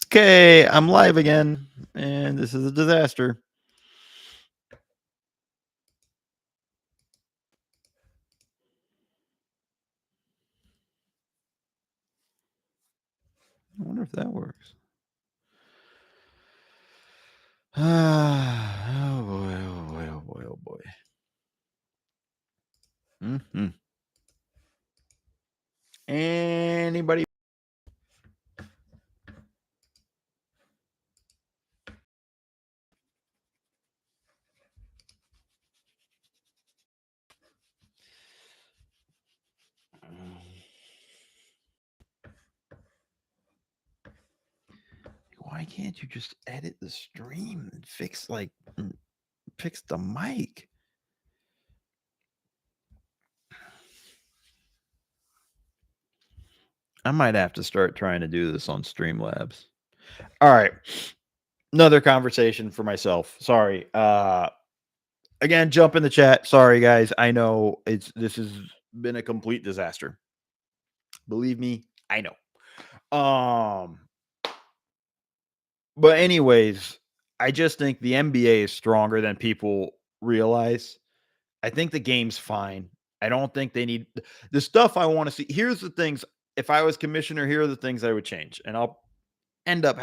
Okay, I'm live again, and this is a disaster. I wonder if that works. Oh boy, oh boy, oh boy, oh boy. Hmm. Anybody? Why can't you just edit the stream and fix the mic? I might have to start trying to do this on Streamlabs. All right. Another conversation for myself. Sorry. Again, jump in the chat. Sorry guys. I know this has been a complete disaster. Believe me, I know. But anyways, I just think the NBA is stronger than people realize. I think the game's fine. I don't think they need the stuff I want to see. Here's the things. If I was commissioner, here are the things I would change. And I'll end up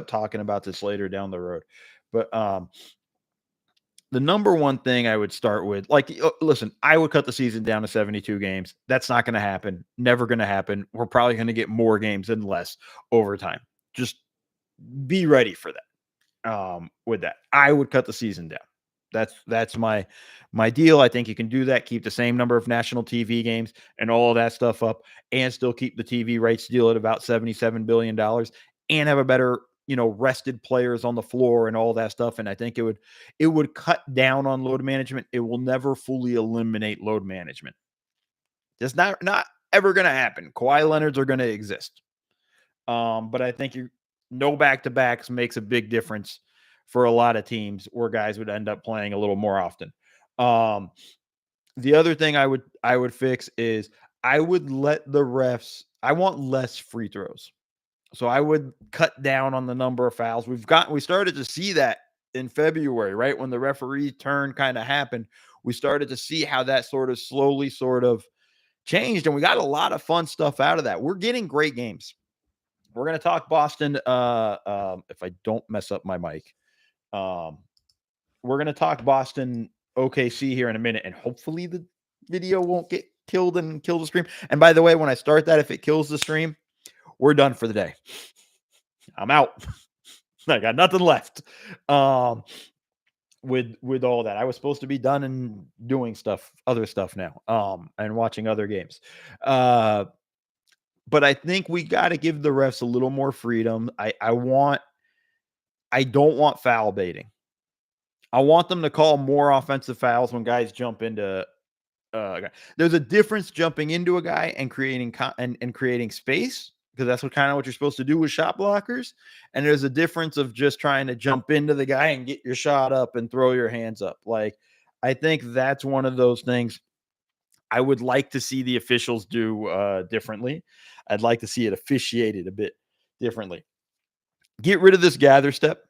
talking about this later down the road. But the number one thing I would start with, listen, I would cut the season down to 72 games. That's not going to happen. Never going to happen. We're probably going to get more games than less over time. Just be ready for that. With that, I would cut the season down. That's my deal. I think you can do that. Keep the same number of national TV games and all of that stuff up, and still keep the TV rights deal at about $77 billion, and have a better rested players on the floor and all that stuff. And I think it would cut down on load management. It will never fully eliminate load management. It's not ever going to happen. Kawhi Leonard's are going to exist. But I think no back to backs makes a big difference for a lot of teams where guys would end up playing a little more often. Um, the other thing I would fix is I would let the refs. I want less free throws, so I would cut down on the number of fouls. We started to see that in February, right when the referee turn kind of happened. We started to see how that sort of slowly sort of changed, and we got a lot of fun stuff out of that. We're getting great games. We're gonna talk Boston. If I don't mess up my mic, um, we're gonna talk Boston OKC here in a minute, and hopefully the video won't get killed and kill the stream. And by the way, when I start that, if it kills the stream, we're done for the day. I'm out. I got nothing left. Um, with all that, I was supposed to be done and doing other stuff now. And watching other games. But I think we got to give the refs a little more freedom. I don't want foul baiting. I want them to call more offensive fouls when guys jump into a guy. There's a difference jumping into a guy and creating space, because that's what you're supposed to do with shot blockers. And there's a difference of just trying to jump into the guy and get your shot up and throw your hands up. Like, I think that's one of those things I would like to see the officials do differently. I'd like to see it officiated a bit differently. Get rid of this gather step.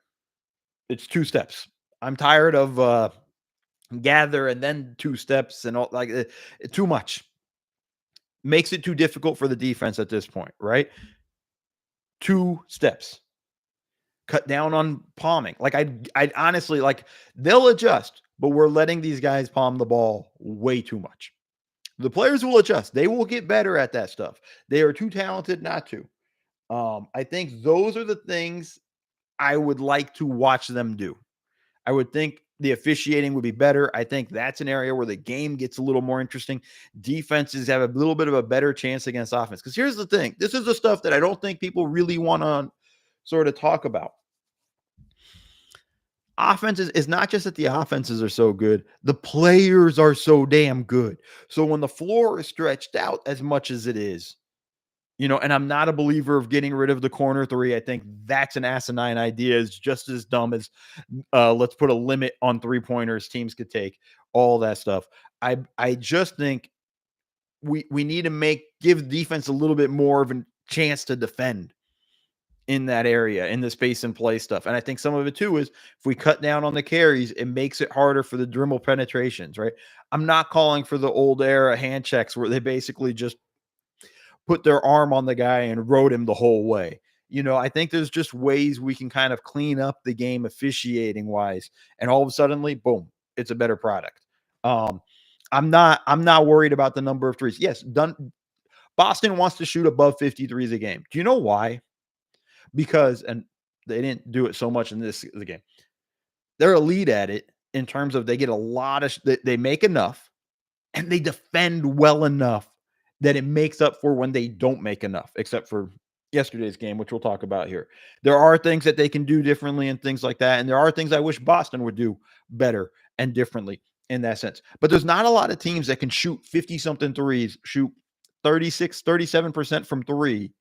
It's 2 steps. I'm tired of gather and then 2 steps and all, like, too much. Makes it too difficult for the defense at this point, right? 2 steps. Cut down on palming. Like, I'd honestly, like, they'll adjust, but we're letting these guys palm the ball way too much. The players will adjust. They will get better at that stuff. They are too talented not to. I think those are the things I would like to watch them do. I would think the officiating would be better. I think that's an area where the game gets a little more interesting. Defenses have a little bit of a better chance against offense. Because here's the thing, this is the stuff that I don't think people really want to sort of talk about. Offenses is not just that the offenses are so good, the players are so damn good. So when the floor is stretched out as much as it is, and I'm not a believer of getting rid of the corner three. I think that's an asinine idea. It's just as dumb as let's put a limit on 3-pointers teams could take, all that stuff. I just think we need to give defense a little bit more of a chance to defend. in that area, in the space and play stuff. And I think some of it too is if we cut down on the carries, it makes it harder for the dribble penetrations, right? I'm not calling for the old era hand checks where they basically just put their arm on the guy and rode him the whole way. I think there's just ways we can kind of clean up the game officiating wise, and all of a suddenly, boom, it's a better product. Um, I'm not worried about the number of threes. Yes, done. Boston wants to shoot above 50 threes a game. Do you know why? Because and they didn't do it so much in the game. They're elite at it in terms of they get a lot of they make enough and they defend well enough that it makes up for when they don't make enough, except for yesterday's game, which we'll talk about here. There are things that they can do differently and things like that. And there are things I wish Boston would do better and differently in that sense. But there's not a lot of teams that can shoot 50 something threes, shoot 36, 37% from three,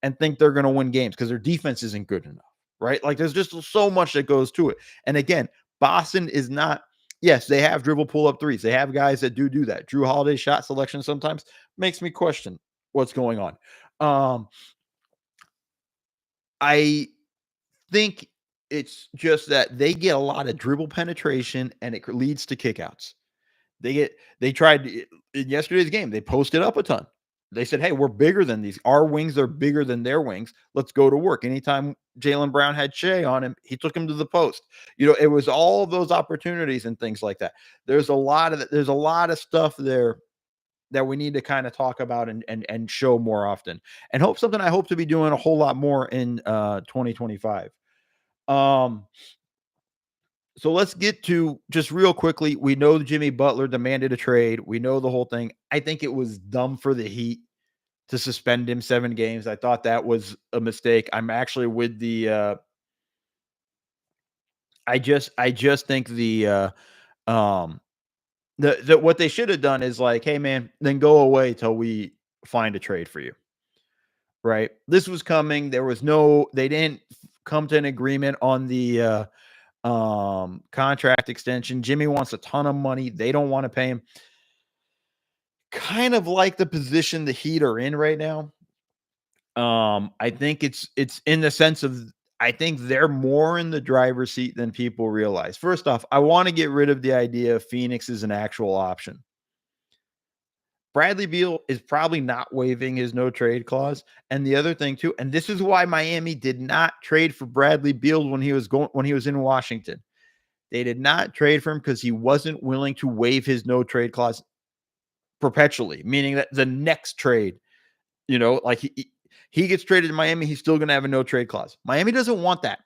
and think they're going to win games because their defense isn't good enough, right? Like there's just so much that goes to it. And again, Boston is not, yes, they have dribble pull up threes. They have guys that do that. Drew Holiday shot selection sometimes makes me question what's going on. I think it's just that they get a lot of dribble penetration and it leads to kickouts. They tried in yesterday's game, they posted up a ton. They said, "Hey, we're bigger than these. Our wings are bigger than their wings. Let's go to work." Anytime Jaylen Brown had Shea on him, he took him to the post. It was all of those opportunities and things like that. There's a lot of stuff there that we need to kind of talk about and show more often. And I hope to be doing a whole lot more in 2025. Um so let's get to just real quickly. We know Jimmy Butler demanded a trade. We know the whole thing. I think it was dumb for the Heat to suspend him 7 games. I thought that was a mistake. I'm actually with the I just think um the what they should have done is like, hey man, then go away till we find a trade for you. Right? This was coming. They didn't come to an agreement on the contract extension. Jimmy wants a ton of money. They don't want to pay him. Kind of like the position the Heat are in right now. I think it's in the sense of I think they're more in the driver's seat than people realize. First off, I want to get rid of the idea of Phoenix is an actual option. Bradley Beal is probably not waiving his no trade clause. And the other thing too, and this is why Miami did not trade for Bradley Beal when he was in Washington. They did not trade for him because he wasn't willing to waive his no trade clause perpetually, meaning that the next trade, like he gets traded to Miami, he's still going to have a no trade clause. Miami doesn't want that.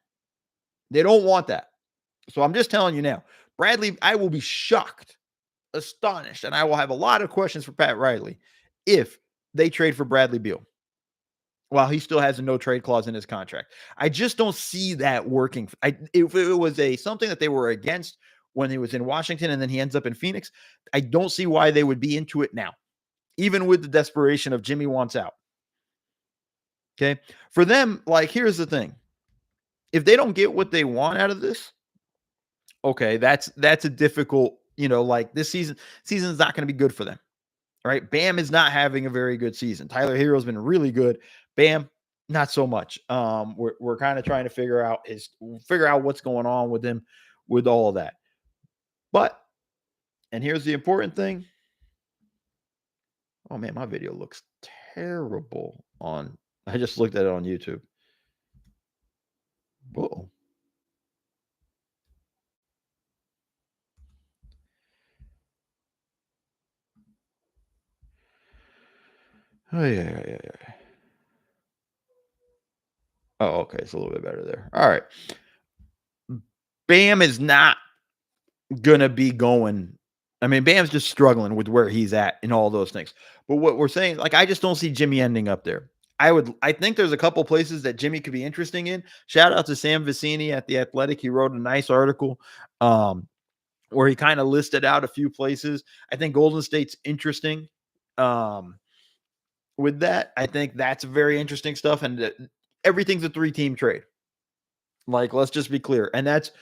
They don't want that. So I'm just telling you now, Bradley, I will be shocked, astonished, and I will have a lot of questions for Pat Riley if they trade for Bradley Beal while he still has a no trade clause in his contract. I just don't see that working. If it was something that they were against when he was in Washington and then he ends up in Phoenix, I don't see why they would be into it now, even with the desperation of Jimmy wants out. Okay. For them, like, here's the thing. If they don't get what they want out of this, okay, that's a difficult, like this season's not going to be good for them. Right? Bam is not having a very good season. Tyler Hero's been really good. Bam, not so much. We're kind of trying to figure out what's going on with him with all of that. But, and here's the important thing. Oh man, my video looks terrible I just looked at it on YouTube. Whoa. Oh yeah. Oh, okay. It's a little bit better there. All right. Bam is not gonna be going. I mean, Bam's just struggling with where he's at and all those things. But what we're saying, like, I just don't see Jimmy ending up there. I think there's a couple places that Jimmy could be interesting in. Shout out to Sam Vecini at The Athletic. He wrote a nice article where he kind of listed out a few places. I think Golden State's interesting. With that, I think that's very interesting stuff. And everything's a 3-team trade. Like, let's just be clear. And that's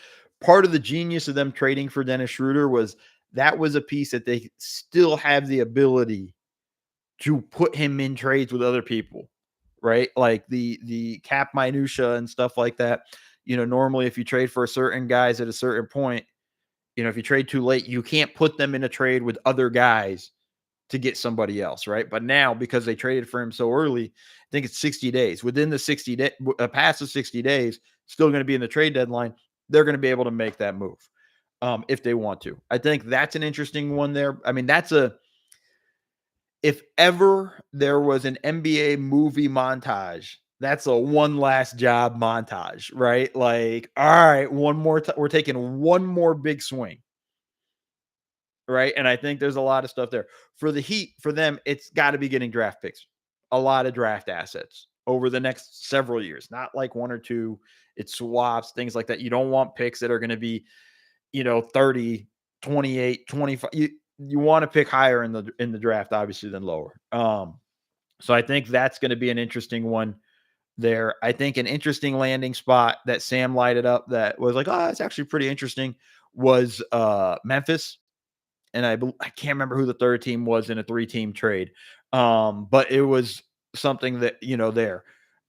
part of the genius of them trading for Dennis Schroeder was a piece that they still have the ability to put him in trades with other people. right? Like the cap minutia and stuff like that. Normally if you trade for certain guys at a certain point, if you trade too late, you can't put them in a trade with other guys to get somebody else, right? But now because they traded for him so early, I think it's 60 days. Within the 60 day past the 60 days, still going to be in the trade deadline, they're going to be able to make that move if they want to. I think that's an interesting one there. I mean, if ever there was an NBA movie montage, that's a one last job montage, right? Like, all right, one more we're taking one more big swing, right? And I think there's a lot of stuff there. For the Heat, for them, it's got to be getting draft picks, a lot of draft assets over the next several years, not like one or two. It's swaps, things like that. You don't want picks that are going to be, 30, 28, 25. You want to pick higher in the draft, obviously, than lower. So I think that's going to be an interesting one there. I think an interesting landing spot that Sam lighted up that was like, oh, it's actually pretty interesting was Memphis. And I can't remember who the third team was in a 3-team trade. But it was something that, there.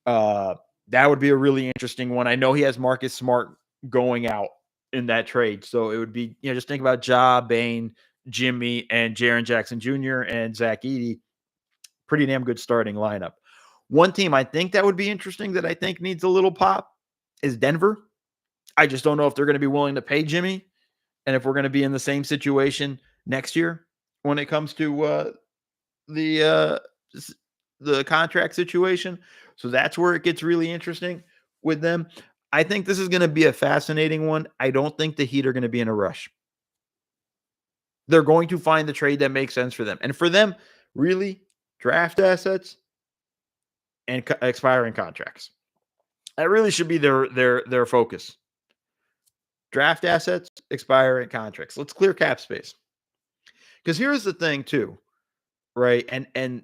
That would be a really interesting one. I know he has Marcus Smart going out in that trade. So it would be, just think about Ja, Bane, Jimmy, and Jaren Jackson Jr. and Zach Edey. Pretty damn good starting lineup. One team I think that would be interesting that I think needs a little pop is Denver. I just don't know if they're going to be willing to pay Jimmy and if we're going to be in the same situation next year when it comes to the contract situation. So that's where it gets really interesting with them. I think this is going to be a fascinating one. I don't think the Heat are going to be in a rush. They're going to find the trade that makes sense for them. And for them, really, draft assets and expiring contracts. That really should be their focus. Draft assets, expiring contracts. Let's clear cap space. Because here's the thing, too, right? And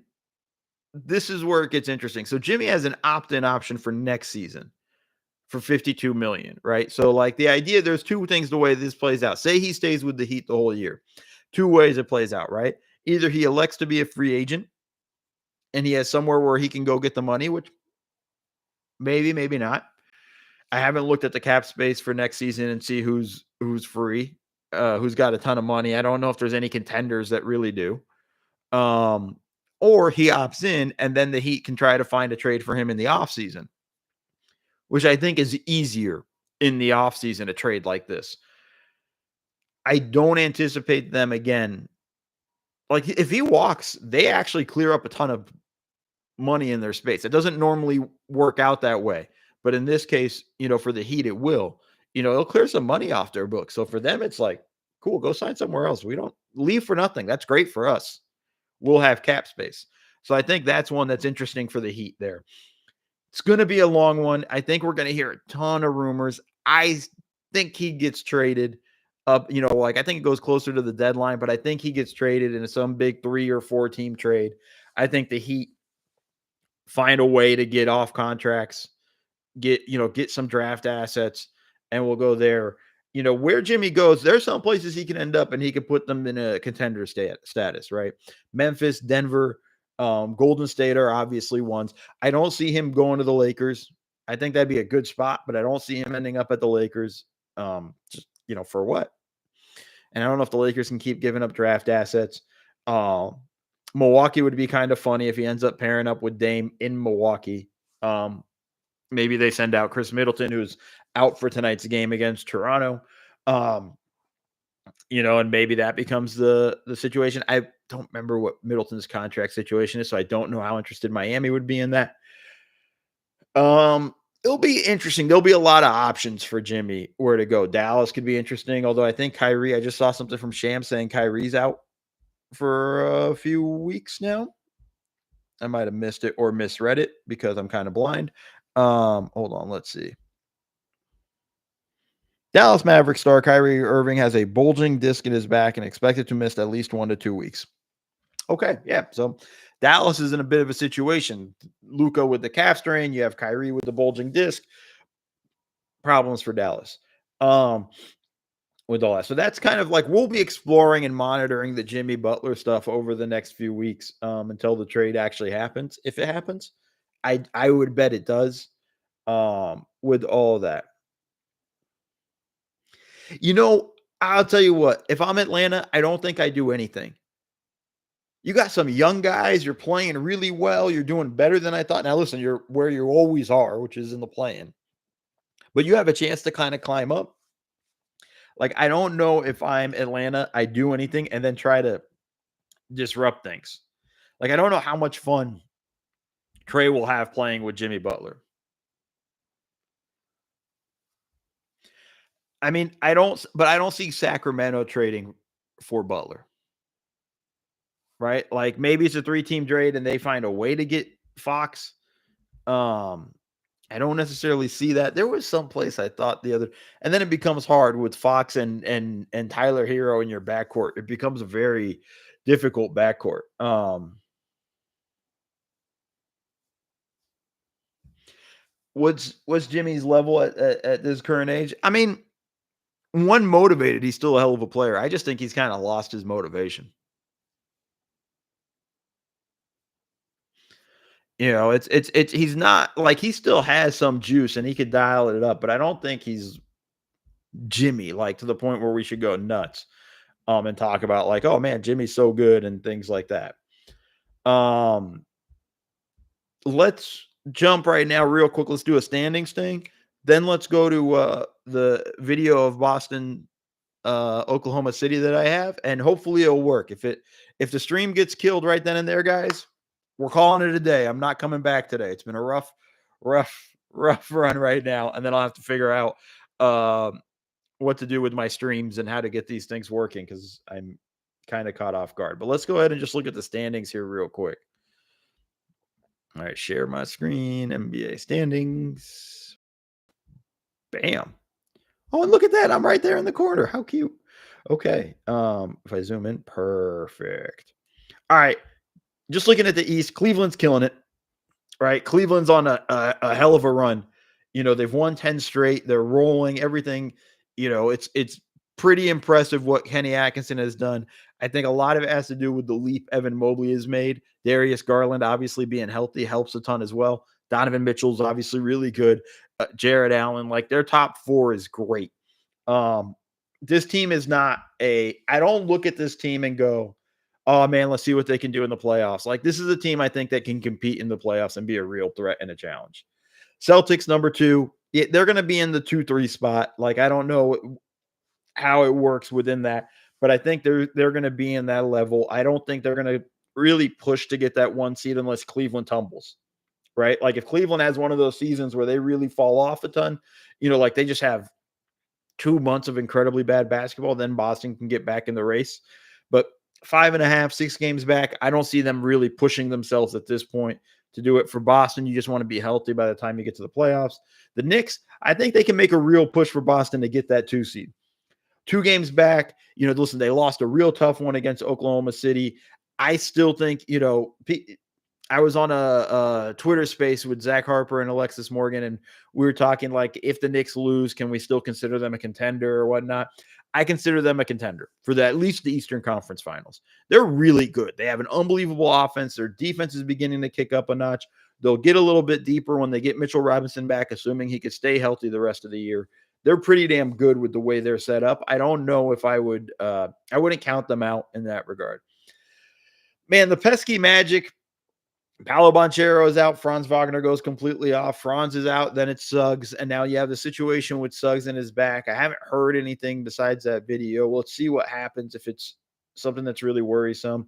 this is where it gets interesting. So Jimmy has an opt-in option for next season for $52 million, right? So like the idea, there's two things the way this plays out. Say he stays with the Heat the whole year. Two ways it plays out, right? Either he elects to be a free agent and he has somewhere where he can go get the money, which maybe not. I haven't looked at the cap space for next season and see who's free, who's got a ton of money. I don't know if there's any contenders that really do. Or he opts in and then the Heat can try to find a trade for him in the offseason, which I think is easier in the offseason, a trade like this. I don't anticipate them again. Like if he walks, they actually clear up a ton of money in their space. It doesn't normally work out that way. But in this case, for the Heat, it will. It'll clear some money off their books. So for them, it's like, cool, go sign somewhere else. We don't leave for nothing. That's great for us. We'll have cap space. So I think that's one that's interesting for the Heat there. It's going to be a long one. I think we're going to hear a ton of rumors. I think he gets traded up, I think it goes closer to the deadline, but I think he gets traded in some big 3 or 4 team trade. I think the Heat find a way to get off contracts, get some draft assets, and we'll go there. Where Jimmy goes, there's some places he can end up and he can put them in a contender status, right? Memphis, Denver, Golden State are obviously ones. I don't see him going to the Lakers. I think that'd be a good spot, but I don't see him ending up at the Lakers. Just, for what? And I don't know if the Lakers can keep giving up draft assets. Milwaukee would be kind of funny if he ends up pairing up with Dame in Milwaukee. Maybe they send out Chris Middleton, who's out for tonight's game against Toronto. And maybe that becomes the situation. I don't remember what Middleton's contract situation is, so I don't know how interested Miami would be in that. It'll be interesting. There'll be a lot of options for Jimmy where to go. Dallas could be interesting, although I think Kyrie, I just saw something from Sham saying Kyrie's out for a few weeks now. I might have missed it or misread it because I'm kind of blind. Hold on, let's see. Dallas Mavericks star Kyrie Irving has a bulging disc in his back and expected to miss at least 1 to 2 weeks. Okay, yeah. So Dallas is in a bit of a situation. Luka with the calf strain, you have Kyrie with the bulging disc. Problems for Dallas. With all that. So that's kind of like we'll be exploring and monitoring the Jimmy Butler stuff over the next few weeks until the trade actually happens, if it happens. I would bet it does, with all that. You know, I'll tell you what, if I'm Atlanta, I don't think I do anything. You got some young guys, you're playing really well, you're doing better than I thought. Now listen, you're where you always are, which is in the play-in, but you have a chance to kinda climb up. Like, I don't know if I'm Atlanta, I do anything and then try to disrupt things. Like, I don't know how much fun Trey will have playing with Jimmy Butler. I mean, I don't see Sacramento trading for Butler, right? Like, maybe it's a three-team trade and they find a way to get Fox. Um, I don't necessarily see that. There was some place I thought the other, and then it becomes hard with Fox and Tyler Hero in your backcourt. It becomes a very difficult backcourt. What's Jimmy's level at this current age? I mean, one motivated, he's still a hell of a player. I just think he's kind of lost his motivation. You know, it's he's not like he still has some juice and he could dial it up, but I don't think he's Jimmy like to the point where we should go nuts and talk about like, oh man, Jimmy's so good and things like that. Um let's jump right now real quick. Let's do a standings thing. Then let's go to the video of Boston Oklahoma City that I have, and hopefully it'll work. If the stream gets killed right then and there, guys, we're calling it a day. I'm not coming back today. It's been a rough, rough run right now, and then I'll have to figure out what to do with my streams and how to get these things working because I'm kind of caught off guard. But let's go ahead and just look at the standings here real quick. All right, share my screen, NBA standings. Bam. Oh, and look at that. I'm right there in the corner. How cute. Okay. If I zoom in, perfect. All right. Just looking at the East, Cleveland's killing it, right? Cleveland's on a hell of a run. You know, they've won 10 straight. They're rolling everything. You know, it's pretty impressive what Kenny Atkinson has done. I think a lot of it has to do with the leap Evan Mobley has made. Darius Garland, obviously being healthy, helps a ton as well. Donovan Mitchell's obviously really good. Jared Allen, like their top four is great. Um, this team is not I don't look at this team and go, oh man, let's see what they can do in the playoffs. Like this is a team I think that can compete in the playoffs and be a real threat and a challenge. Celtics number two, they're going to be in the 2-3 spot. Like I don't know how it works within that, but I think they're going to be in that level. I don't think they're going to really push to get that one seed unless Cleveland tumbles. Right? Like if Cleveland has one of those seasons where they really fall off a ton, you know, like they just have 2 months of incredibly bad basketball, then Boston can get back in the race. But 5.5, 6 games back, I don't see them really pushing themselves at this point to do it. For Boston, you just want to be healthy by the time you get to the playoffs. The Knicks, I think they can make a real push for Boston to get that 2 seed. 2 games back, you know, listen, they lost a real tough one against Oklahoma City. I still think, you know, I was on a Twitter space with Zach Harper and Alexis Morgan, and we were talking like, if the Knicks lose, can we still consider them a contender or whatnot? I consider them a contender for at least the Eastern Conference Finals. They're really good. They have an unbelievable offense. Their defense is beginning to kick up a notch. They'll get a little bit deeper when they get Mitchell Robinson back, assuming he could stay healthy the rest of the year. They're pretty damn good with the way they're set up. I don't know if I wouldn't count them out in that regard. Man, the pesky Magic, Paolo Banchero is out. Franz Wagner goes completely off. Franz is out. Then it's Suggs. And now you have the situation with Suggs in his back. I haven't heard anything besides that video. Let's see what happens if it's something that's really worrisome.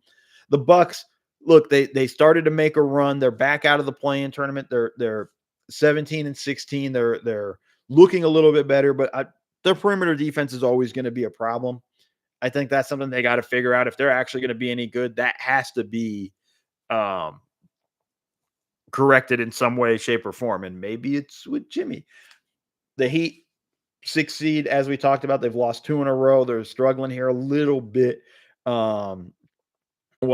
The Bucks, look, they started to make a run. They're back out of the play-in tournament. They're 17-16. They're looking a little bit better, but their perimeter defense is always going to be a problem. I think that's something they got to figure out. If they're actually going to be any good, that has to be corrected in some way, shape, or form. And maybe it's with Jimmy. The Heat, 6 seed, as we talked about, they've lost 2 in a row. They're struggling here a little bit. We'll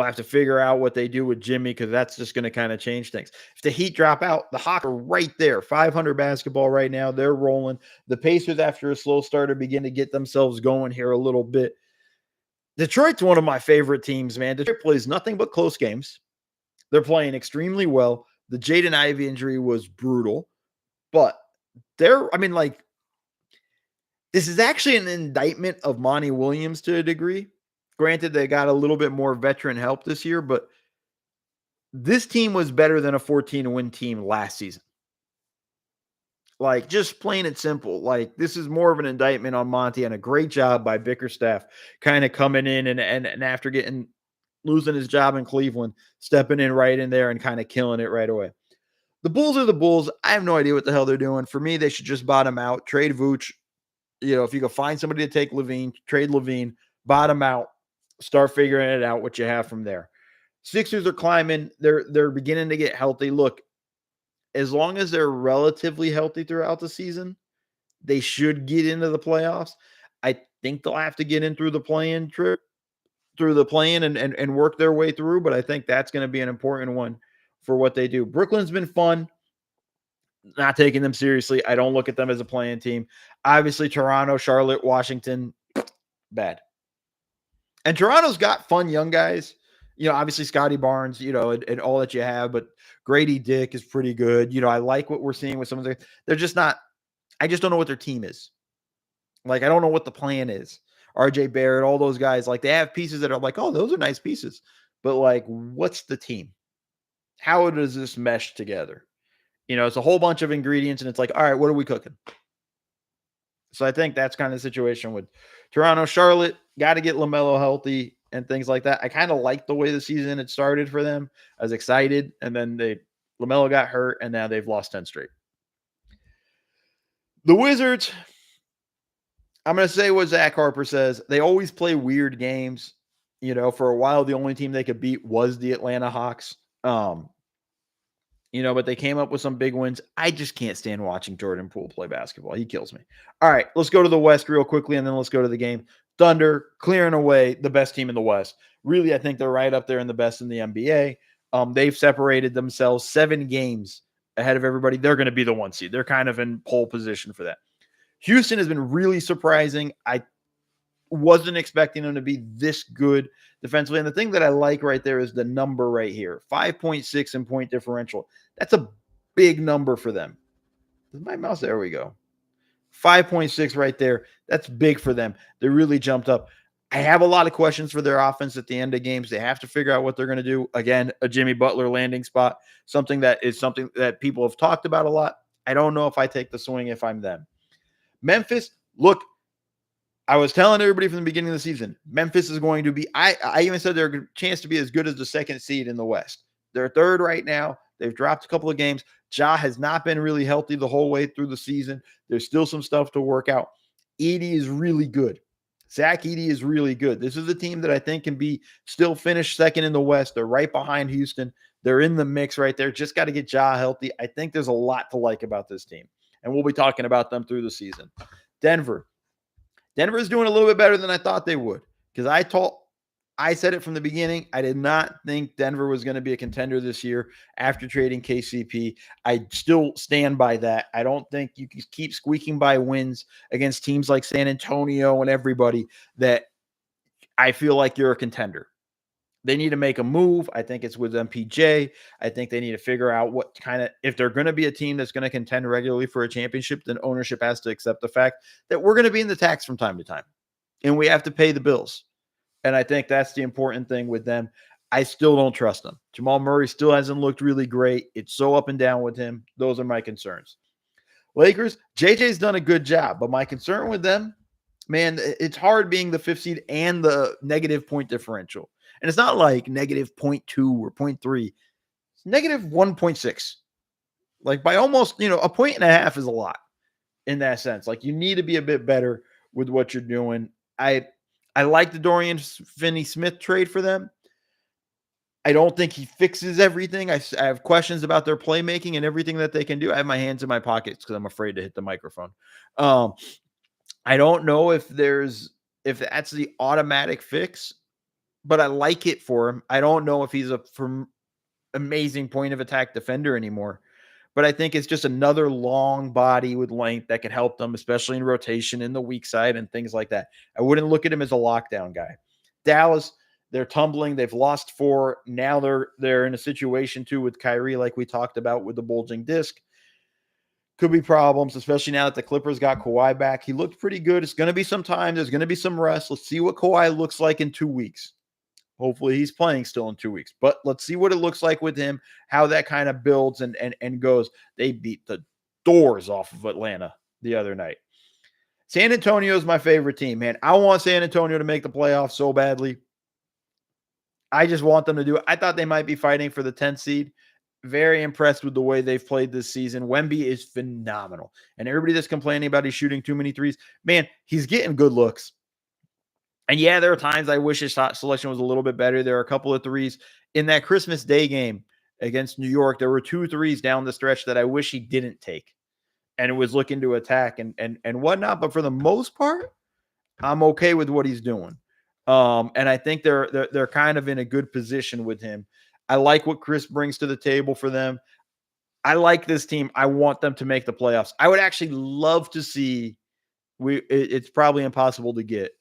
have to figure out what they do with Jimmy because that's just going to kind of change things. If the Heat drop out, the Hawks are right there. 500 basketball right now. They're rolling. The Pacers, after a slow start, are beginning to get themselves going here a little bit. Detroit's one of my favorite teams, man. Detroit plays nothing but close games. They're playing extremely well. The Jaden Ivey injury was brutal, but I mean, like, this is actually an indictment of Monty Williams to a degree. Granted, they got a little bit more veteran help this year, but this team was better than a 14-win team last season. Like, just plain and simple. Like, this is more of an indictment on Monty, and a great job by Bickerstaff kind of coming in and after losing his job in Cleveland, stepping in right in there and kind of killing it right away. The Bulls are the Bulls. I have no idea what the hell they're doing. For me, they should just bottom out, trade Vooch. If you can find somebody to take LaVine, trade LaVine, bottom out, start figuring it out what you have from there. Sixers are climbing. They're beginning to get healthy. Look, as long as they're relatively healthy throughout the season, they should get into the playoffs. I think they'll have to get in through the play-in trip, through the play-in and work their way through, but I think that's going to be an important one for what they do. Brooklyn's been fun. Not taking them seriously. I don't look at them as a playing team. Obviously, Toronto, Charlotte, Washington, bad. And Toronto's got fun young guys. Obviously Scotty Barnes, and all that you have, but Grady Dick is pretty good. I like what we're seeing with some of the. They're just not. I just don't know what their team is. Like, I don't know what the plan is. RJ Barrett, all those guys, like, they have pieces that are like, oh, those are nice pieces. But, like, what's the team? How does this mesh together? It's a whole bunch of ingredients, and it's like, all right, what are we cooking? So I think that's kind of the situation with Toronto. Charlotte, got to get LaMelo healthy and things like that. I kind of like the way the season had started for them. I was excited, and then LaMelo got hurt, and now they've lost 10 straight. The Wizards, I'm going to say what Zach Harper says. They always play weird games. For a while, the only team they could beat was the Atlanta Hawks. But they came up with some big wins. I just can't stand watching Jordan Poole play basketball. He kills me. All right, let's go to the West real quickly, and then let's go to the game. Thunder, clearing away the best team in the West. Really, I think they're right up there in the best in the NBA. They've separated themselves 7 games ahead of everybody. They're going to be the 1 seed. They're kind of in pole position for that. Houston has been really surprising. I wasn't expecting them to be this good defensively. And the thing that I like right there is the number right here, 5.6 in point differential. That's a big number for them. My mouse, there we go. 5.6 right there. That's big for them. They really jumped up. I have a lot of questions for their offense at the end of games. They have to figure out what they're going to do. Again, a Jimmy Butler landing spot, something that people have talked about a lot. I don't know if I take the swing if I'm them. Memphis, look, I was telling everybody from the beginning of the season, Memphis is going to be, I even said they're a chance to be as good as the 2nd seed in the West. They're 3rd right now. They've dropped a couple of games. Ja has not been really healthy the whole way through the season. There's still some stuff to work out. Edey is really good. Zach Edey is really good. This is a team that I think can still finish 2nd in the West. They're right behind Houston. They're in the mix right there. Just got to get Ja healthy. I think there's a lot to like about this team, and we'll be talking about them through the season. Denver is doing a little bit better than I thought they would, because I said it from the beginning. I did not think Denver was going to be a contender this year after trading KCP. I still stand by that. I don't think you can keep squeaking by wins against teams like San Antonio and everybody that I feel like you're a contender. They need to make a move. I think it's with MPJ. I think they need to figure out if they're going to be a team that's going to contend regularly for a championship, then ownership has to accept the fact that we're going to be in the tax from time to time, and we have to pay the bills. And I think that's the important thing with them. I still don't trust them. Jamal Murray still hasn't looked really great. It's so up and down with him. Those are my concerns. Lakers, JJ's done a good job, but my concern with them, man, it's hard being the 5th seed and the negative point differential. And it's not like negative 0.2 or 0.3. It's negative 1.6. Like, by almost, a point and a half is a lot in that sense. Like, you need to be a bit better with what you're doing. I like the Dorian Finney-Smith trade for them. I don't think he fixes everything. I have questions about their playmaking and everything that they can do. I have my hands in my pockets because I'm afraid to hit the microphone. I don't know if that's the automatic fix, but I like it for him. I don't know if he's amazing point of attack defender anymore, but I think it's just another long body with length that can help them, especially in rotation in the weak side and things like that. I wouldn't look at him as a lockdown guy. Dallas, They're tumbling. They've lost 4. Now they're in a situation too with Kyrie, like we talked about with the bulging disc. Could be problems, especially now that the Clippers got Kawhi back. He looked pretty good. It's going to be some time. There's going to be some rest. Let's see what Kawhi looks like in 2 weeks. Hopefully he's playing still in 2 weeks. But let's see what it looks like with him, how that kind of builds and goes. They beat the doors off of Atlanta the other night. San Antonio is my favorite team, man. I want San Antonio to make the playoffs so badly. I just want them to do it. I thought they might be fighting for the 10th seed. Very impressed with the way they've played this season. Wemby is phenomenal. And everybody that's complaining about he's shooting too many threes, man, he's getting good looks. And yeah, there are times I wish his shot selection was a little bit better. There are a couple of threes in that Christmas Day game against New York. There were 2 threes down the stretch that I wish he didn't take. And it was looking to attack and whatnot. But for the most part, I'm okay with what he's doing. And I think they're kind of in a good position with him. I like what Chris brings to the table for them. I like this team. I want them to make the playoffs. I would actually love to see it's probably impossible to get,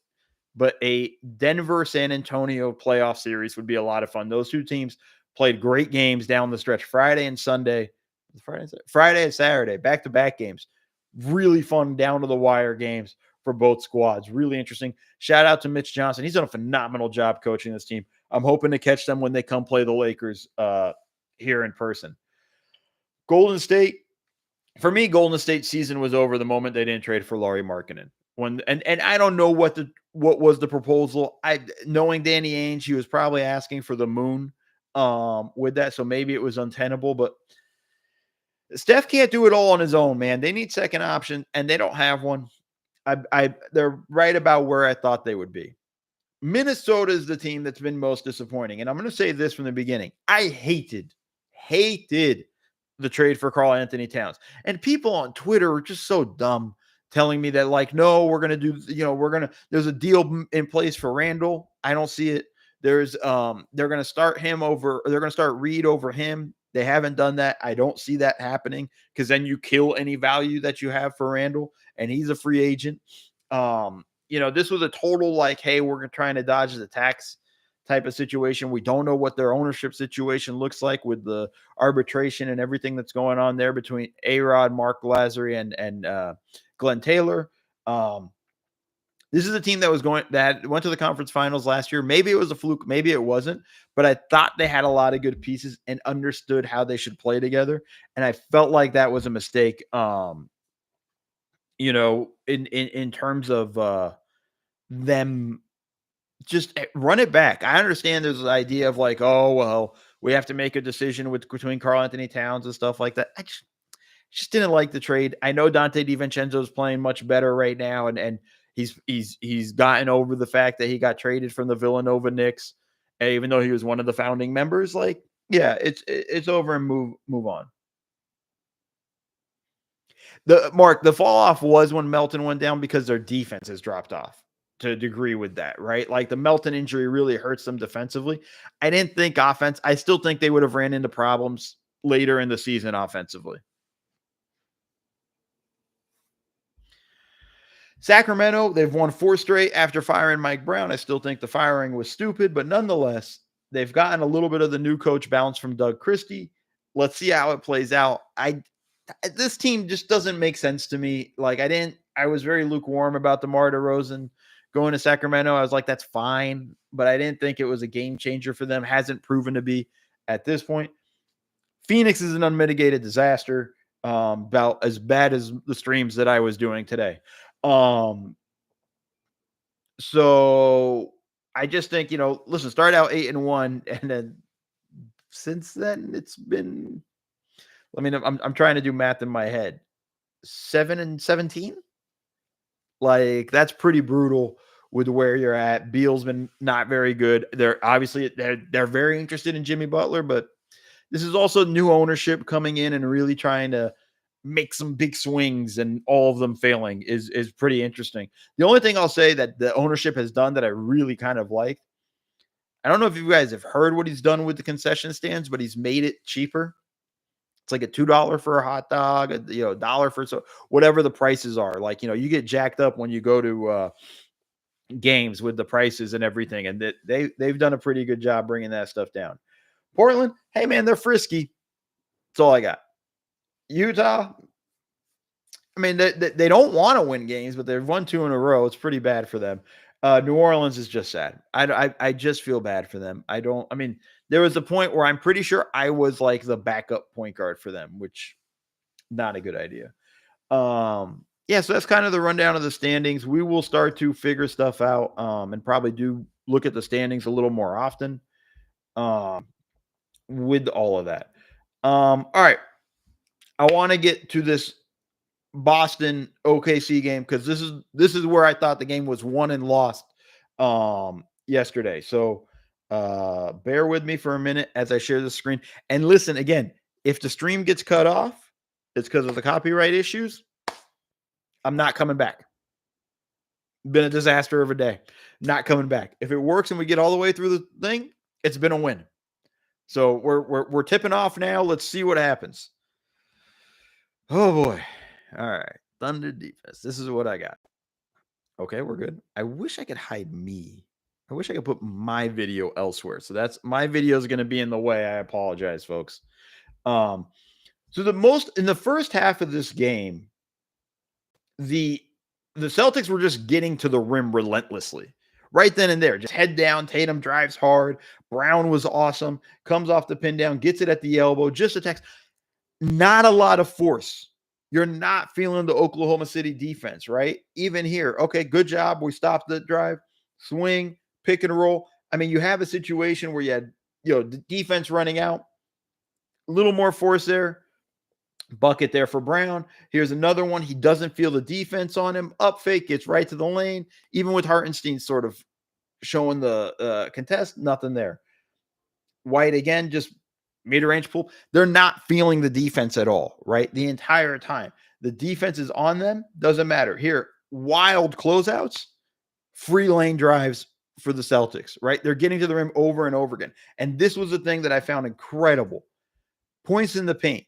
but a Denver San Antonio playoff series would be a lot of fun. Those 2 teams played great games down the stretch, Friday and Sunday. Friday and Saturday, back-to-back games. Really fun down to the wire games for both squads. Really interesting. Shout out to Mitch Johnson. He's done a phenomenal job coaching this team. I'm hoping to catch them when they come play the Lakers here in person. Golden State, for me, Golden State's season was over the moment they didn't trade for Lauri Markkanen. And I don't know what was the proposal. Knowing Danny Ainge, he was probably asking for the moon with that, so maybe it was untenable. But Steph can't do it all on his own, man. They need second option, and they don't have one. They're right about where I thought they would be. Minnesota is the team that's been most disappointing. And I'm going to say this from the beginning. I hated the trade for Karl Anthony Towns. And people on Twitter are just so dumb telling me that, like, no, we're going to do, there's a deal in place for Randall. I don't see it. They're going to start Reed over him. They haven't done that. I don't see that happening because then you kill any value that you have for Randall, and he's a free agent. This was a total like, hey, we're trying to dodge the tax type of situation. We don't know what their ownership situation looks like with the arbitration and everything that's going on there between A-Rod, Mark Lazary, and Glenn Taylor. This is a team that went to the conference finals last year. Maybe it was a fluke, maybe it wasn't, but I thought they had a lot of good pieces and understood how they should play together. And I felt like that was a mistake. In terms of them just run it back. I understand there's an idea of like, oh, well, we have to make a decision between Karl Anthony Towns and stuff like that. I just didn't like the trade. I know Dante DiVincenzo is playing much better right now, and he's gotten over the fact that he got traded from the Villanova Knicks, even though he was one of the founding members. Like, yeah, it's over and move on. The fall off was when Melton went down because their defense has dropped off to a degree with that, right? Like the Melton injury really hurts them defensively. I didn't think offense. I still think they would have ran into problems later in the season offensively. Sacramento, they've won 4 straight after firing Mike Brown. I still think the firing was stupid, but nonetheless, they've gotten a little bit of the new coach bounce from Doug Christie. Let's see how it plays out. This team just doesn't make sense to me. Like I was very lukewarm about DeMar DeRozan going to Sacramento. I was like, that's fine, but I didn't think it was a game changer for them. Hasn't proven to be at this point. Phoenix is an unmitigated disaster, about as bad as the streams that I was doing today. So I just think, listen, start out 8-1, and then since then it's been, I'm trying to do math in my head. 7-17. Like that's pretty brutal with where you're at. Beal's been not very good. They're very interested in Jimmy Butler, but this is also new ownership coming in and really trying to make some big swings, and all of them failing is pretty interesting. The only thing I'll say that the ownership has done that I really kind of like, I don't know if you guys have heard what he's done with the concession stands, but he's made it cheaper. It's like a $2 for a hot dog, $1 for whatever the prices are. Like, you get jacked up when you go to games with the prices and everything, and that they've done a pretty good job bringing that stuff down. Portland, hey man, they're frisky. That's all I got. Utah, I mean, they don't want to win games, but they've won 2 in a row. It's pretty bad for them. New Orleans is just sad. I just feel bad for them. I mean, there was a point where I'm pretty sure I was like the backup point guard for them, which not a good idea. Yeah, so that's kind of the rundown of the standings. We will start to figure stuff out and probably do look at the standings a little more often with all of that. All right. I want to get to this Boston OKC game because this is where I thought the game was won and lost yesterday. So bear with me for a minute as I share the screen. And listen, again, if the stream gets cut off, it's because of the copyright issues. I'm not coming back. Been a disaster of a day. Not coming back. If it works and we get all the way through the thing, it's been a win. So we're tipping off now. Let's see what happens. Oh boy. All right. Thunder defense. This is what I got. Okay, we're good. I wish I could hide me. I wish I could put my video elsewhere. So that's my video is going to be in the way. I apologize, folks. So in the first half of this game, the Celtics were just getting to the rim relentlessly. Right then and there, just head down. Tatum drives hard. Brown was awesome. Comes off the pin down, gets it at the elbow, just attacks. Not a lot of force. You're not feeling the Oklahoma City defense, right? Even here, okay, good job. We stopped the drive, swing, pick and roll. I mean, you have a situation where you had, the defense running out, a little more force there. Bucket there for Brown. Here's another one. He doesn't feel the defense on him. Up fake, gets right to the lane. Even with Hartenstein sort of showing the contest, nothing there. White again, just mid-range pull. They're not feeling the defense at all, right? The entire time. The defense is on them. Doesn't matter. Here, wild closeouts, free lane drives for the Celtics, right? They're getting to the rim over and over again. And this was the thing that I found incredible. Points in the paint.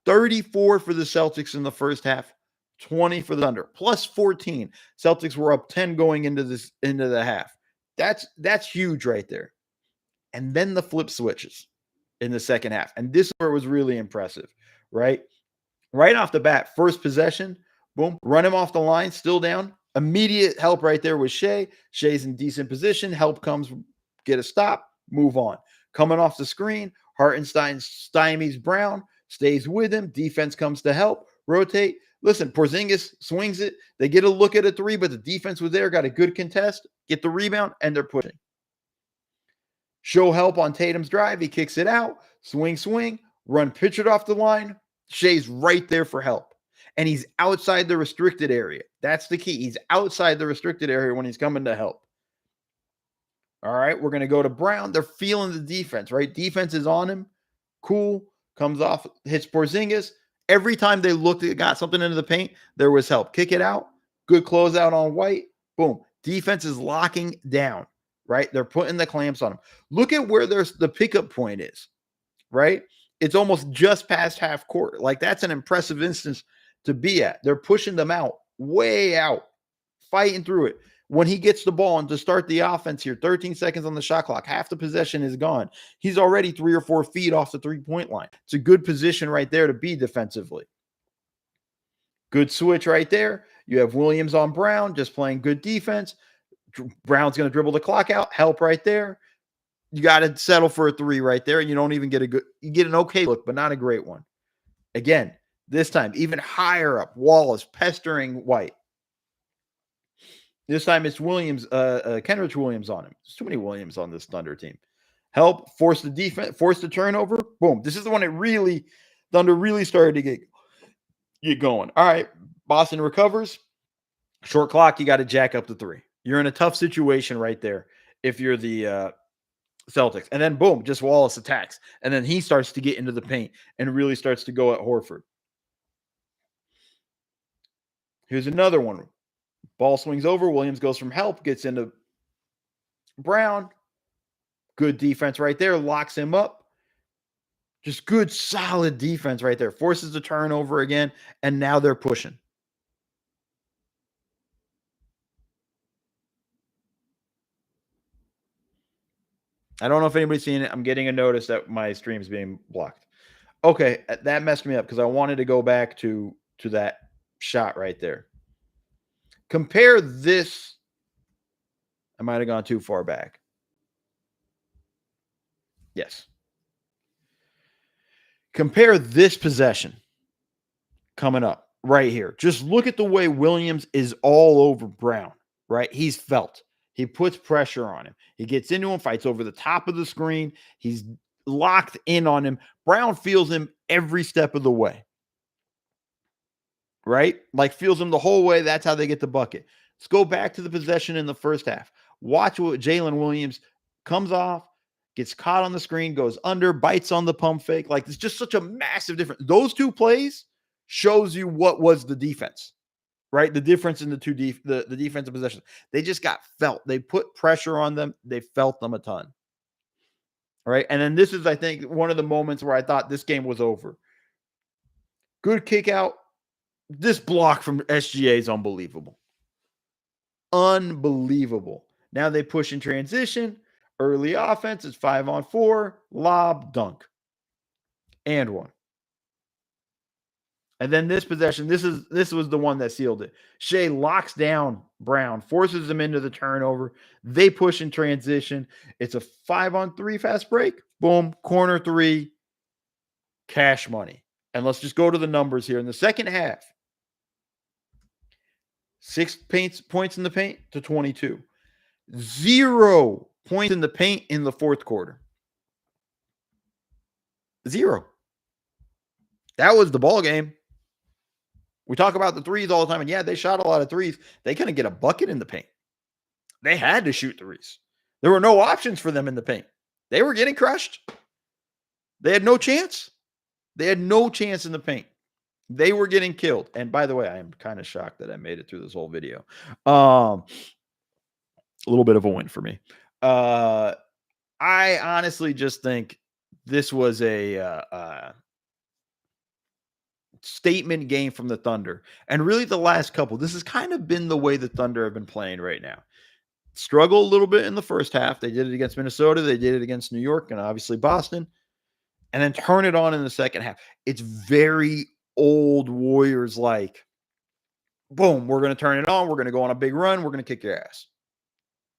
34 for the Celtics in the first half, 20 for the Thunder, plus 14. Celtics were up 10 going into the half. That's huge right there. And then the flip switches in the second half. And this is where it was really impressive, right? Right off the bat, first possession, boom, run him off the line, still down. Immediate help right there with Shea. Shea's in decent position. Help comes, get a stop, move on. Coming off the screen, Hartenstein stymies Brown, stays with him. Defense comes to help, rotate. Listen, Porzingis swings it. They get a look at a three, but the defense was there, got a good contest, get the rebound, and they're pushing. Show help on Tatum's drive. He kicks it out. Swing, run Pritchard off the line. Shea's right there for help. And he's outside the restricted area. That's the key. He's outside the restricted area when he's coming to help. All right, we're going to go to Brown. They're feeling the defense, right? Defense is on him. Cool. Comes off, hits Porzingis. Every time they looked at got something into the paint, there was help. Kick it out. Good closeout on White. Boom. Defense is locking down, right? They're putting the clamps on him. Look at where the pickup point is, right? It's almost just past half court. Like, that's an impressive instance to be at. They're pushing them out, way out, fighting through it. When he gets the ball and to start the offense here, 13 seconds on the shot clock, half the possession is gone. He's already 3 or 4 feet off the three-point line. It's a good position right there to be defensively. Good switch right there. You have Williams on Brown, just playing good defense. Brown's going to dribble the clock out. Help right there. You got to settle for a three right there, and you don't even get you get an okay look, but not a great one. Again, this time, even higher up, Wallace pestering White. This time it's Williams, Kenrich Williams on him. There's too many Williams on this Thunder team. Help, force the defense, force the turnover. Boom. This is the one that Thunder really started to get going. All right, Boston recovers. Short clock, you got to jack up the three. You're in a tough situation right there if you're the Celtics. And then boom, just Wallace attacks. And then he starts to get into the paint and really starts to go at Horford. Here's another one. Ball swings over. Williams goes from help, gets into Brown. Good defense right there. Locks him up. Just good, solid defense right there. Forces the turnover again, and now they're pushing. I don't know if anybody's seen it. I'm getting a notice that my stream's being blocked. Okay, that messed me up because I wanted to go back to that shot right there. Compare this. I might have gone too far back. Yes. Compare this possession coming up right here. Just look at the way Williams is all over Brown, right? He's felt. He puts pressure on him. He gets into him, fights over the top of the screen. He's locked in on him. Brown feels him every step of the way, right? Like feels him the whole way. That's how they get the bucket. Let's go back to the possession in the first half. Watch what Jalen Williams comes off, gets caught on the screen, goes under, bites on the pump fake. Like it's just such a massive difference. Those two plays shows you what was the defense, right? The difference in the the defensive possessions. They just got felt. They put pressure on them. They felt them a ton. Right. And then this is, I think, one of the moments where I thought this game was over. Good kick out. This block from SGA is unbelievable. Unbelievable. Now they push in transition. Early offense is 5-on-4. Lob, dunk. And one. And then this possession, this was the one that sealed it. Shea locks down Brown, forces him into the turnover. They push in transition. It's a 5-on-3 fast break. Boom, corner three, cash money. And let's just go to the numbers here. In the second half, 6 points in the paint to 22. 0 points in the paint in the fourth quarter. 0. That was the ball game. We talk about the threes all the time, and yeah, they shot a lot of threes. They couldn't get a bucket in the paint. They had to shoot threes. There were no options for them in the paint. They were getting crushed. They had no chance. They had no chance in the paint. They were getting killed. And by the way, I am kind of shocked that I made it through this whole video. A little bit of a win for me. I honestly just think this was a statement game from the Thunder. And really the last couple, this has kind of been the way the Thunder have been playing right now. Struggle a little bit in the first half. They did it against Minnesota. They did it against New York and obviously Boston. And then turn it on in the second half. It's very old Warriors like, boom, we're going to turn it on. We're going to go on a big run. We're going to kick your ass.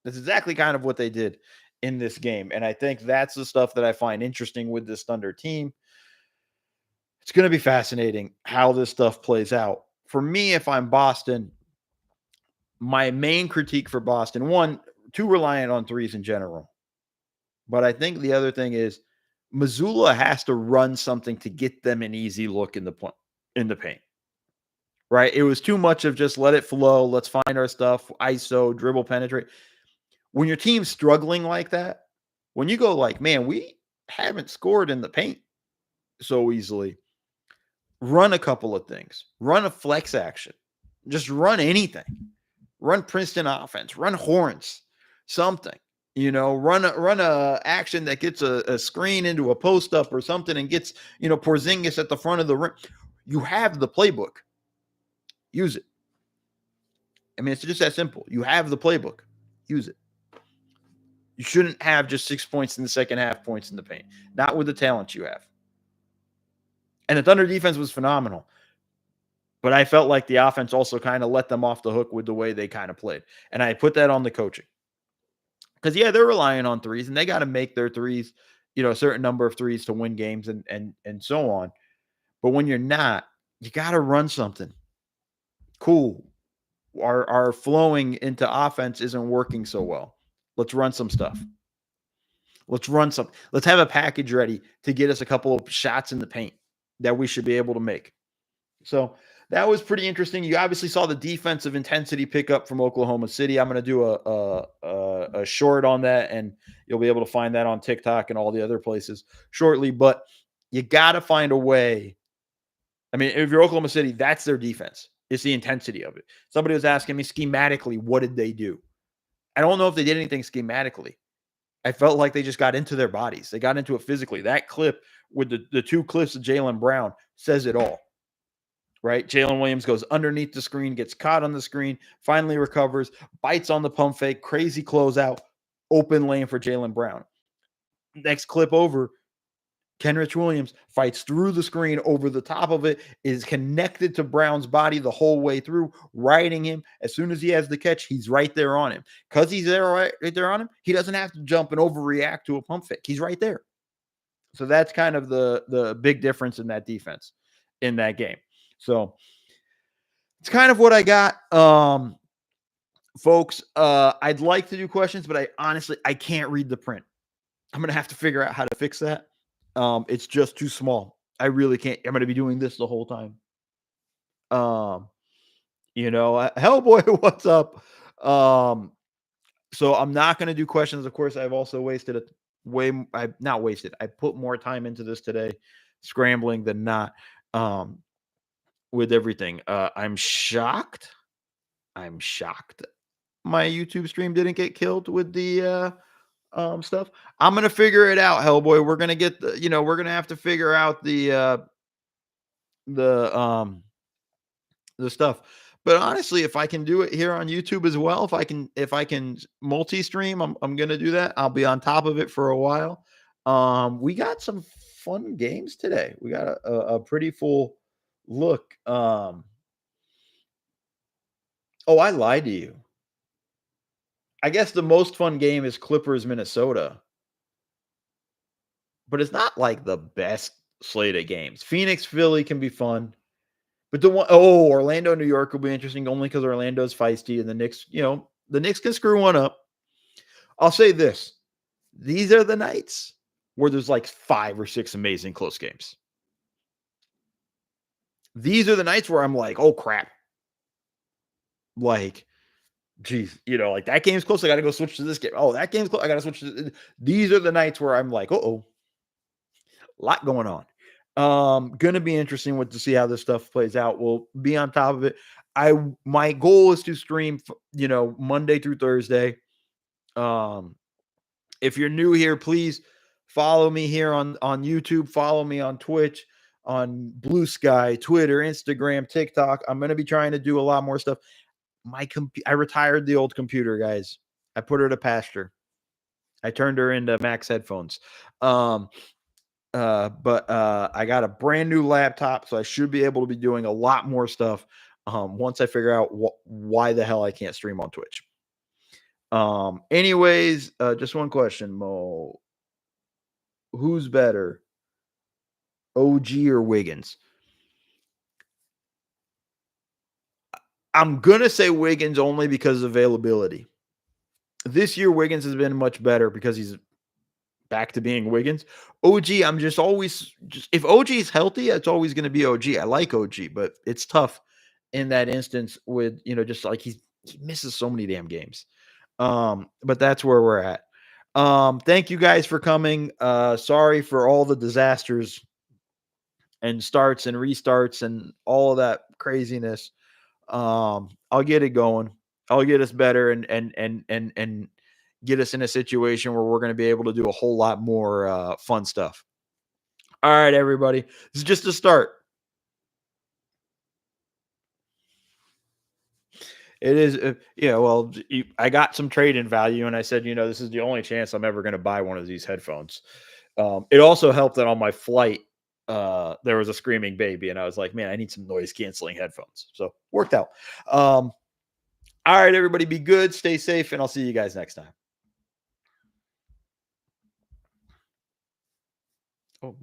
That's exactly kind of what they did in this game. And I think that's the stuff that I find interesting with this Thunder team. It's going to be fascinating how this stuff plays out. For me, if I'm Boston, my main critique for Boston, one, too reliant on threes in general. But I think the other thing is Mazzulla has to run something to get them an easy look in the paint. Right? It was too much of just let it flow. Let's find our stuff. ISO, dribble, penetrate. When your team's struggling like that, when you go like, man, we haven't scored in the paint so easily, run a couple of things. Run a flex action. Just run anything. Run Princeton offense. Run horns. Something. Run a action that gets a screen into a post up or something and gets, Porzingis at the front of the rim. You have the playbook. Use it. I mean, it's just that simple. You have the playbook. Use it. You shouldn't have just 6 points in the second half, points in the paint. Not with the talent you have. And the Thunder defense was phenomenal. But I felt like the offense also kind of let them off the hook with the way they kind of played. And I put that on the coaching. Because, yeah, they're relying on threes, and they got to make their threes, a certain number of threes to win games and so on. But when you're not, you got to run something. Cool. Our flowing into offense isn't working so well. Let's run some stuff. Let's have a package ready to get us a couple of shots in the paint that we should be able to make. So that was pretty interesting. You obviously saw the defensive intensity pick up from Oklahoma City. I'm going to do a short on that, and you'll be able to find that on TikTok and all the other places shortly. But you got to find a way. I mean, if you're Oklahoma City, that's their defense. It's the intensity of it. Somebody was asking me schematically, what did they do? I don't know if they did anything schematically. I felt like they just got into their bodies. They got into it physically. That clip with the two clips of Jaylen Brown says it all, right? Jalen Williams goes underneath the screen, gets caught on the screen, finally recovers, bites on the pump fake, crazy closeout, open lane for Jaylen Brown. Next clip over, Kenrich Williams fights through the screen over the top of it, is connected to Brown's body the whole way through, riding him. As soon as he has the catch, he's right there on him. Because he's there right there on him, he doesn't have to jump and overreact to a pump fake. He's right there. So that's kind of the big difference in that defense in that game. So it's kind of what I got. Folks, I'd like to do questions, but I honestly can't read the print. I'm gonna have to figure out how to fix that. It's just too small. I really can't. I'm gonna be doing this the whole time. Hellboy, what's up? So I'm not gonna do questions. Of course, I've also wasted I've not wasted. I put more time into this today, scrambling than not. With everything, I'm shocked. I'm shocked. My YouTube stream didn't get killed with the stuff. I'm gonna figure it out, Hellboy. We're gonna get we're gonna have to figure out the um the stuff. But honestly, if I can do it here on YouTube as well, if I can multi-stream, I'm gonna do that. I'll be on top of it for a while. We got some fun games today. We got a pretty full look. Oh, I lied to you. I guess the most fun game is Clippers Minnesota, but it's not like the best slate of games. Phoenix Philly can be fun. But Orlando, New York will be interesting only because Orlando's feisty and the Knicks, the Knicks can screw one up. I'll say this. These are the nights where there's like 5 or 6 amazing close games. These are the nights where I'm like, oh crap. Like, geez, like that game's close. I got to go switch to this game. Oh, that game's close. I got to switch to these are the nights where I'm like, a lot going on. Gonna be interesting to see how this stuff plays out. We'll be on top of it. My goal is to stream, Monday through Thursday. If you're new here, please follow me here on YouTube. Follow me on Twitch, on Blue Sky, Twitter, Instagram, TikTok. I'm gonna be trying to do a lot more stuff. I retired the old computer, guys. I put her to pasture. I turned her into Max headphones. But I got a brand new laptop, so I should be able to be doing a lot more stuff once I figure out why the hell I can't stream on Twitch. Anyways, just one question, Mo. Who's better, OG or Wiggins? I'm gonna say Wiggins only because of availability. This year, Wiggins has been much better because he's back to being Wiggins. OG, I'm just if OG is healthy, it's always going to be OG. I like OG, but it's tough in that instance with, just like he misses so many damn games. But that's where we're at. Thank you guys for coming. Sorry for all the disasters and starts and restarts and all of that craziness. I'll get it going. I'll get us better and get us in a situation where we're going to be able to do a whole lot more fun stuff. All right, everybody. This is just a start. It is, well, I got some trade-in value, and I said, this is the only chance I'm ever going to buy one of these headphones. It also helped that on my flight, there was a screaming baby, and I was like, man, I need some noise-canceling headphones. So worked out. All right, everybody, be good, stay safe, and I'll see you guys next time. Oh.